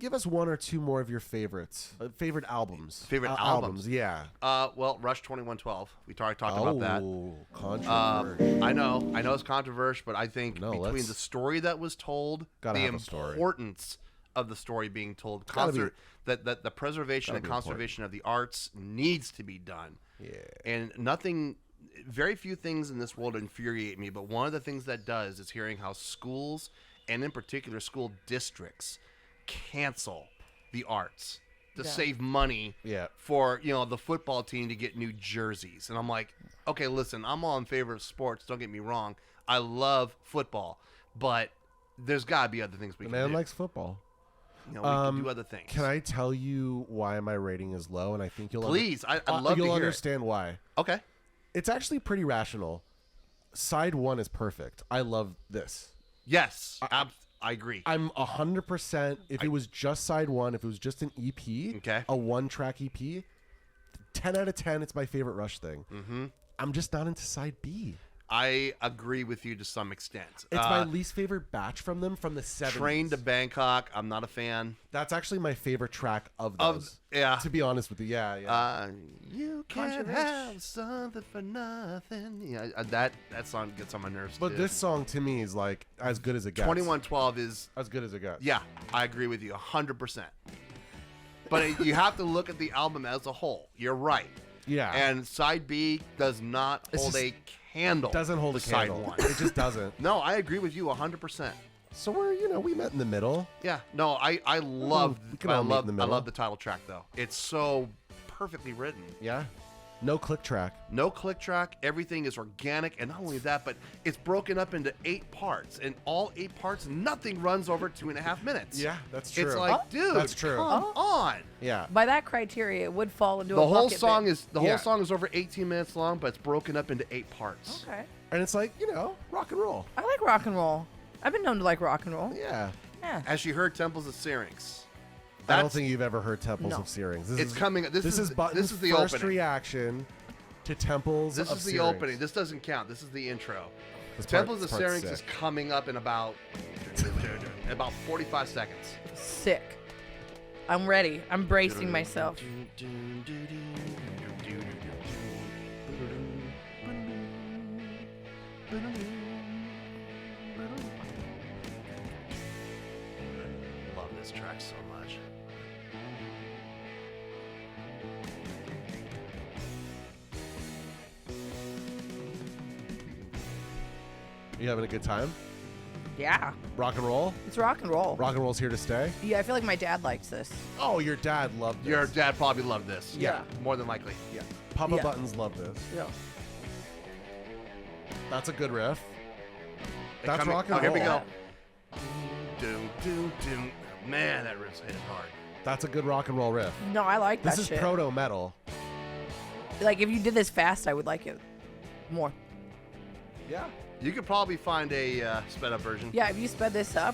give us one or two more of your favorites, favorite albums. Favorite albums? Yeah. Well, Rush 2112. We already talked about that. Controversial. I know it's controversial, but I think between the story that was told, the importance of the story being told, that the preservation and conservation of the arts needs to be done. Yeah. And very few things in this world infuriate me, but one of the things that does is hearing how schools, and in particular school districts, cancel the arts to save money for the football team to get new jerseys. And I'm like, okay, listen, I'm all in favor of sports, don't get me wrong. I love football, but there's got to be other things we can do. The man likes football. We can do other things. Can I tell you why my rating is low? And I think you'll I'd love to hear understand why. Okay. It's actually pretty rational. Side 1 is perfect. I love this. Yes, I agree. I'm 100%. If it was just side 1, if it was just an EP, a 1-track EP, 10 out of 10, it's my favorite Rush thing. Mm-hmm. I'm just not into side B. I agree with you to some extent. It's my least favorite batch from them from the 70s. Train to Bangkok, I'm not a fan. That's actually my favorite track of those. To be honest with you, you can't have something for nothing. Yeah, that song gets on my nerves. But this song to me is like as good as it gets. 2112 is as good as it gets. Yeah, I agree with you 100%. But you have to look at the album as a whole. You're right. Yeah. And side B does not hold a candle. Doesn't hold a candle. Side 1. It just doesn't. No, I agree with you 100%. So we met in the middle. Yeah. No, I love the title track though. It's so perfectly written. Yeah. No click track. No click track. Everything is organic, and not only that, but it's broken up into 8 parts, and all 8 parts, nothing runs over 2.5 minutes. Yeah, that's true. It's like, dude, that's true. Come on. Yeah. By that criteria, it would fall into the a whole bucket song bit. is the whole song is over 18 minutes long, but it's broken up into 8 parts. Okay. And it's like rock and roll. I like rock and roll. I've been known to like rock and roll. Yeah. Yeah. As you heard, Temples of Syrinx. I don't think you've ever heard Temples of Syrinx. It's coming. This is Buttons' the first opening. reaction to Temples of Syrinx. This is the opening. This doesn't count. This is the intro. Temples of Syrinx is coming up in about 45 seconds. Sick. I'm ready. I'm bracing myself. Love this track so much. You having a good time? Yeah. Rock and roll? It's rock and roll. Rock and roll's here to stay? Yeah, I feel like my dad likes this. Oh, your dad loved this. Your dad probably loved this. Yeah. More than likely. Yeah. Papa Buttons loved this. Yeah. That's a good riff. That's rock and roll. Here we go. Doom, doom, doom. Man, that riff's hit hard. That's a good rock and roll riff. No, I like that shit. This is proto-metal. Like, if you did this fast, I would like it more. Yeah. You could probably find a sped up version. Yeah, if you sped this up.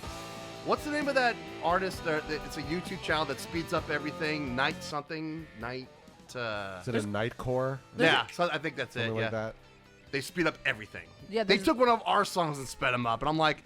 What's the name of that artist? It's a YouTube channel that speeds up everything. Night something. Night. Is it a Nightcore? Yeah, so I think that's Something it. like that. They speed up everything. Yeah, they took one of our songs and sped them up, and I'm like,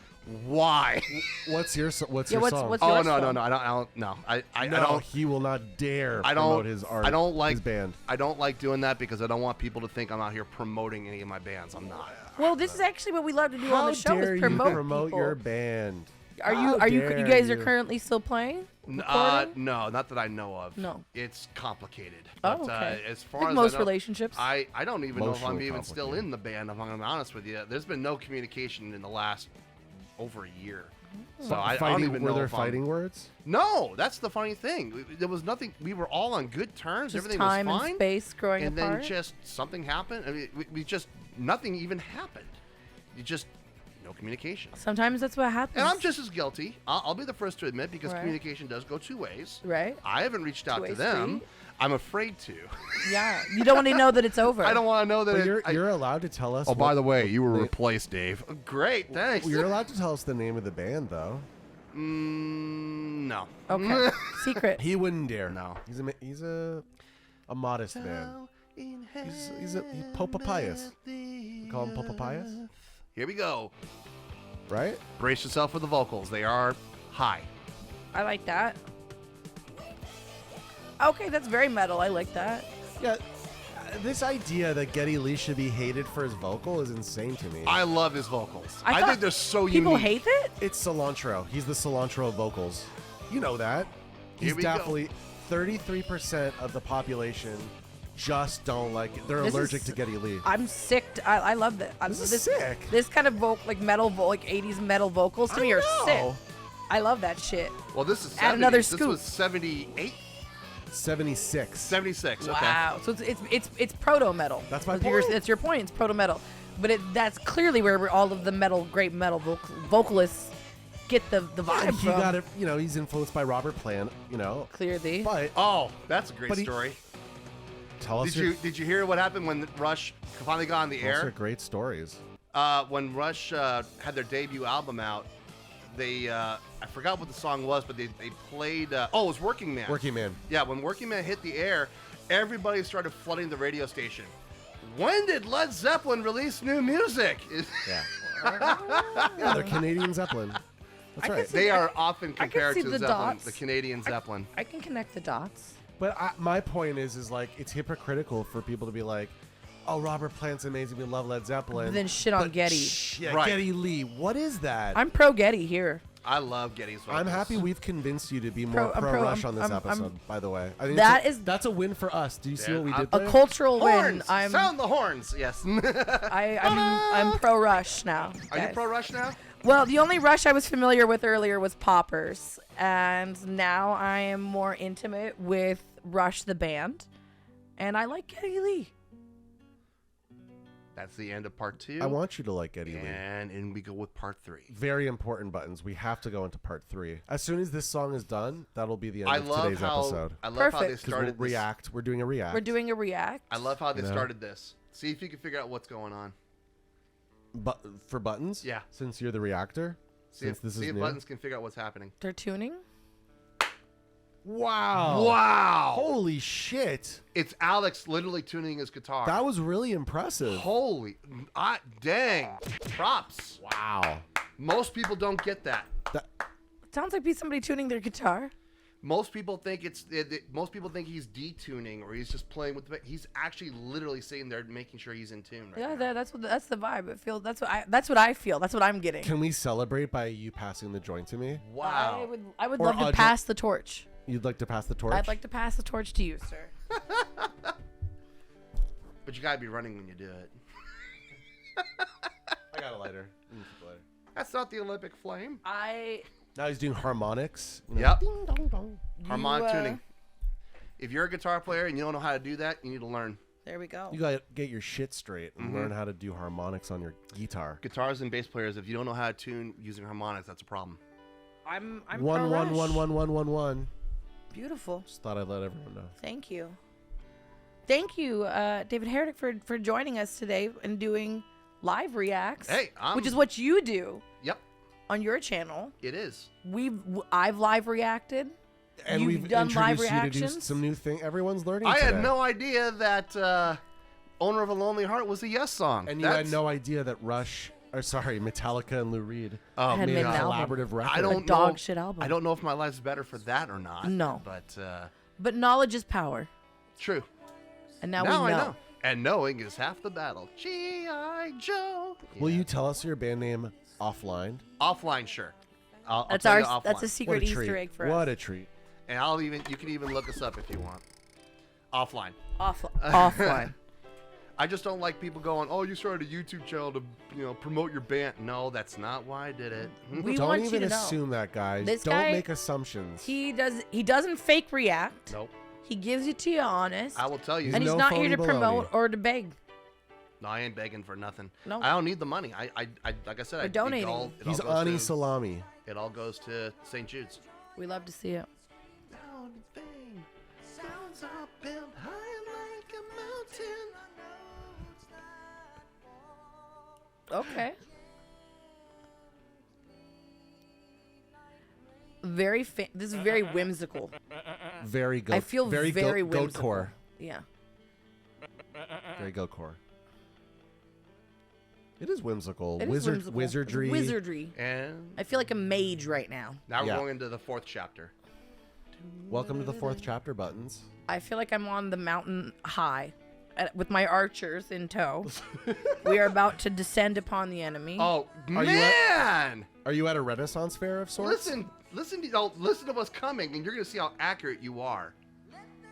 why? What's your song? What's Oh yours no! I don't. He will not dare promote his art. I don't like his band. I don't like doing that because I don't want people to think I'm out here promoting any of my bands. I'm not. Well, this is actually what we love to do on the show: is promote people. Your band. Are you guys are currently still playing? No, not that I know of. No, it's complicated. Oh, but, okay. As far like as most I know, relationships, I don't even know if I'm even still in the band. If I'm gonna be honest with you, there's been no communication in the last over a year. So I don't even know. Were there fighting words? No, that's the funny thing. There was nothing. We were all on good terms. Just everything time was fine. And space growing and apart. then just something happened. I mean, we just nothing even happened. You just no communication. Sometimes that's what happens. And I'm just as guilty. I'll be the first to admit because communication does go 2 ways. Right. I haven't reached out to them. Street. I'm afraid to. Yeah. You don't want to know that it's over. I don't want to know that. You're allowed to tell us. Oh, by the way, you were replaced, Dave. Great, thanks. You're allowed to tell us the name of the band, though. No. Okay. Secret. He wouldn't dare. No. He's a modest man. He's Pope Pius. We call him Pope Pius. Here we go. Right? Brace yourself for the vocals. They are high. I like that. Okay, that's very metal. I like that. Yeah. This idea that Geddy Lee should be hated for his vocal is insane to me. I love his vocals. I thought think they're so people unique. hate it? It's cilantro. He's the cilantro of vocals. You know that. He's Here we go. definitely 33% of the population just don't like it. They're allergic to Geddy Lee. I'm sick. I love that. This is sick. This kind of metal, like 80s metal vocals to me are sick. know. I love that shit. Well, this is 70. Add another This scoop. was 78? 76. 76. Okay. Wow. So it's proto metal. That's my That's point. your point. It's proto metal, but that's clearly where all of the great metal vocalists get the vibe And he from. got it. You know, he's influenced by Robert Plant. You know, Clearly. but Oh, that's a great But he- story. tell us Did you hear what happened when Rush finally got on the Those are air? great stories. When Rush had their debut album out, they I forgot what the song was, but they played. It was Working Man. Working Man. Yeah, when Working Man hit the air, everybody started flooding the radio station. When did Led Zeppelin release new music? Yeah. Yeah, they're Canadian Zeppelin. That's I can right. see- They are often compared see to the Zeppelin, dots. the Canadian Zeppelin. I can connect the dots. But my point is like it's hypocritical for people to be like, "Oh, Robert Plant's amazing. We love Led Zeppelin." But then shit on But Geddy. Yeah, Right. Geddy Lee. What is that? I'm pro Geddy here. I love Geddy's vocals. I'm happy we've convinced you to be more I'm pro pro- Rush I'm- on this I'm- episode. By the way, I think that's a win for us. Do you see Yeah, what we I- did A there? cultural win. Horns! I'm Sound the horns. Yes. I'm pro Rush now. Are you guys. pro Rush now? Well, the only Rush I was familiar with earlier was Poppers, and now I am more intimate with Rush the band, and I like Geddy Lee. That's the end of part 2. I want you to like Geddy Lee. And in we go with part 3. Very important buttons. We have to go into part 3. As soon as this song is done, that'll be the end I of love today's how episode. I love how they Perfect. 'Cause we'll started this. react. We're doing a react. We're doing a react. I love how they You know? started this. See if you can figure out what's going on. But for buttons, Yeah. Since you're the reactor, See since if, this see is if new. Buttons can figure out what's happening. They're tuning. Wow! Wow! Holy shit! It's Alex literally tuning his guitar. That was really impressive. Holy, dang! Props. Wow. Most people don't get that. Sounds like somebody tuning their guitar. Most people think most people think he's detuning or he's just playing with the. He's actually literally sitting there making sure he's in tune. Right now. That's the vibe. It feels. That's what I feel. That's what I'm getting. Can we celebrate by you passing the joint to me? Wow. I would Or love to Audra- pass the torch. You'd like to pass the torch? I'd like to pass the torch to you, sir. But you gotta be running when you do it. I got a lighter. That's not the Olympic flame. Now he's doing harmonics. You know? Yep. Ding, dong, dong. Harmonic tuning. If you're a guitar player and you don't know how to do that, you need to learn. There we go. You gotta get your shit straight and Mm-hmm. learn how to do harmonics on your guitar. Guitars and bass players, if you don't know how to tune using harmonics, that's a problem. I'm One, pro one, Rush. one, one, one, one, one. Beautiful. Just thought I'd let everyone know. Thank you. Thank you, David Heretic, for joining us today and doing live reacts. Hey, which is what you do Yep, on your channel. it is. I've live reacted. And You've we've done live introduced you to do reactions? some new thing. Everyone's learning I today. had no idea that Owner of a Lonely Heart was a Yes song. And you had no idea that Metallica and Lou Reed Oh, Had made made a an album. collaborative record. I don't dog know. shit album. I don't know if my life's better for that or not. No. But knowledge is power. True. And now Now we I know. know. And knowing is half the battle. G.I. Joe. Will Yeah. you tell us your band name offline? Offline, sure. I'll That's tell you our. offline. That's a What secret a treat. Easter egg for What us. a treat. And you can even look us up if you want. Offline. Offline. I just don't like people going, "Oh, you started a YouTube channel to, promote your band." No, that's not why I did it. We Don't want you even to know. assume that, guys. This Don't guy- make assumptions. He doesn't fake react. Nope. He gives it to you honest. I will tell you. and he's no not here phony to promote baloney. or to beg. No, I ain't begging for nothing. No. I don't need the money. I like I said, We're donating. He's goes Ani to- Salami. It all goes to St. Jude's. We love to see it. Sounds up built high like a mountain. Okay. This is very whimsical. Very goat. I feel very goat whimsical. core. Yeah. Very goat core. It is whimsical. It is whimsical. Wizardry. It's wizardry. And I feel like a mage right now. now Yeah. we're going into the 4th chapter. Welcome to the 4th chapter, Buttons. I feel like I'm on the mountain high with my archers in tow. We are about to descend upon the enemy. Oh, man! Are you at a Renaissance fair of sorts? Listen to what's coming, and you're going to see how accurate you are.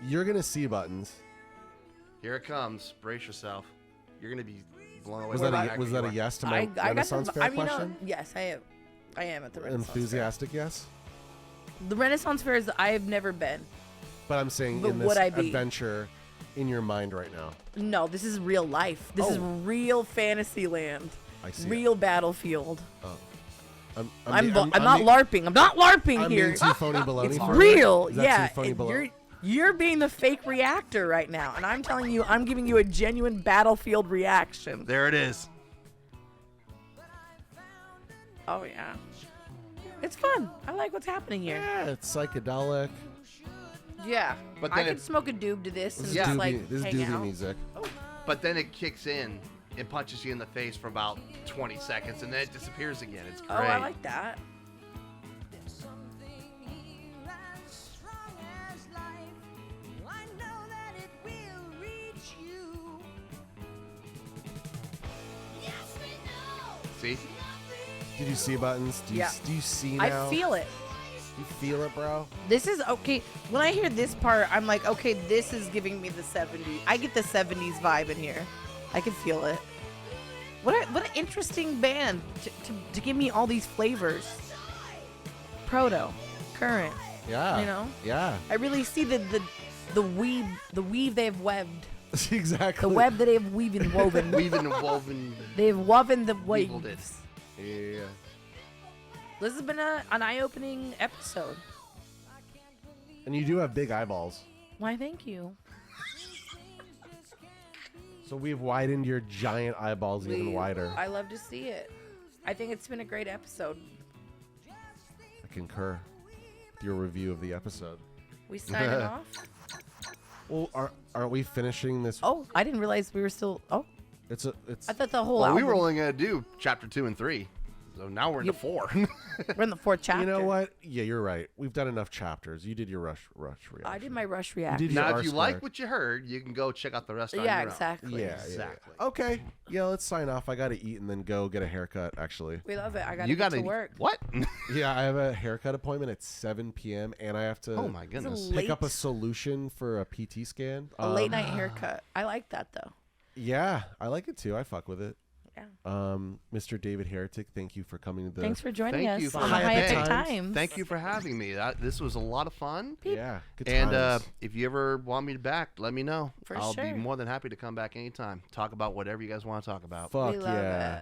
You're going to see, Buttons. Here it comes. Brace yourself. You're going to be blown away. Was that a yes to my Renaissance fair question? Yes, I am at the Renaissance Enthusiastic yes? The Renaissance fairs, I have never been. But I'm saying But in this would I be? adventure in your mind right now. No, this is real life. This is real fantasy land. I see. Real battlefield. Oh. I'm not LARPing. I'm not LARPing I'm here. being too phony baloney It's for it? real. Is that Yeah. too phony baloney? You're being the fake reactor right now, and I'm telling you, I'm giving you a genuine battlefield reaction. There it is. Oh yeah, it's fun. I like what's happening here. Yeah, it's psychedelic. Yeah, But I then could smoke a doob to this and This is just doobie, like this is hang doobie out. music. But then it kicks in and punches you in the face for about 20 seconds, and then it disappears again. It's great. Oh, I like that. See? Did you see, Buttons? Do you see now? I feel it. You feel it, bro? This is okay. When I hear this part, I'm like, okay, this is giving me the 70s. I get the 70s vibe in here. I can feel it. What an interesting band to give me all these flavors. Proto, current. Yeah. You know? Yeah. I really see the weave they've webbed. Exactly. The web that they've woven. Weaving and woven. They've woven the Weaved it. waves. Yeah. This has been an eye-opening episode. And you do have big eyeballs. Why, thank you. So we've widened your giant eyeballs even wider. I love to see it. I think it's been a great episode. I concur with your review of the episode. We signing off? Well, aren't we finishing this? Oh, I didn't realize we were still. Oh, It's. I thought the whole Well, we album. were only going to do chapter 2 and 3. So now we're into 4. We're in the 4th chapter. You know what? Yeah, you're right. We've done enough chapters. You did your rush reaction. I did my rush reaction. did your Now, R if you squared. like what you heard, you can go check out the rest on Yeah, your own. exactly. Yeah, Exactly. Yeah. Okay. Yeah, let's sign off. I got to eat and then go get a haircut, actually. We love it. I got You to get gotta to work. What? Yeah, I have a haircut appointment at 7 p.m. and I have to Oh, my goodness. Late. pick up a solution for a PT scan. A late night haircut. I like that though. Yeah, I like it too. I fuck with it. Yeah. Mr. David Heretic, thank you for coming to the. Thanks for joining Thank us you for on the having High me. Epic Times. Thank you for having me. This was a lot of fun. Yeah, good And times. if you ever want me back, let me know. For I'll sure. be more than happy to come back anytime. Talk about whatever you guys want to talk about. Fuck We love yeah. it.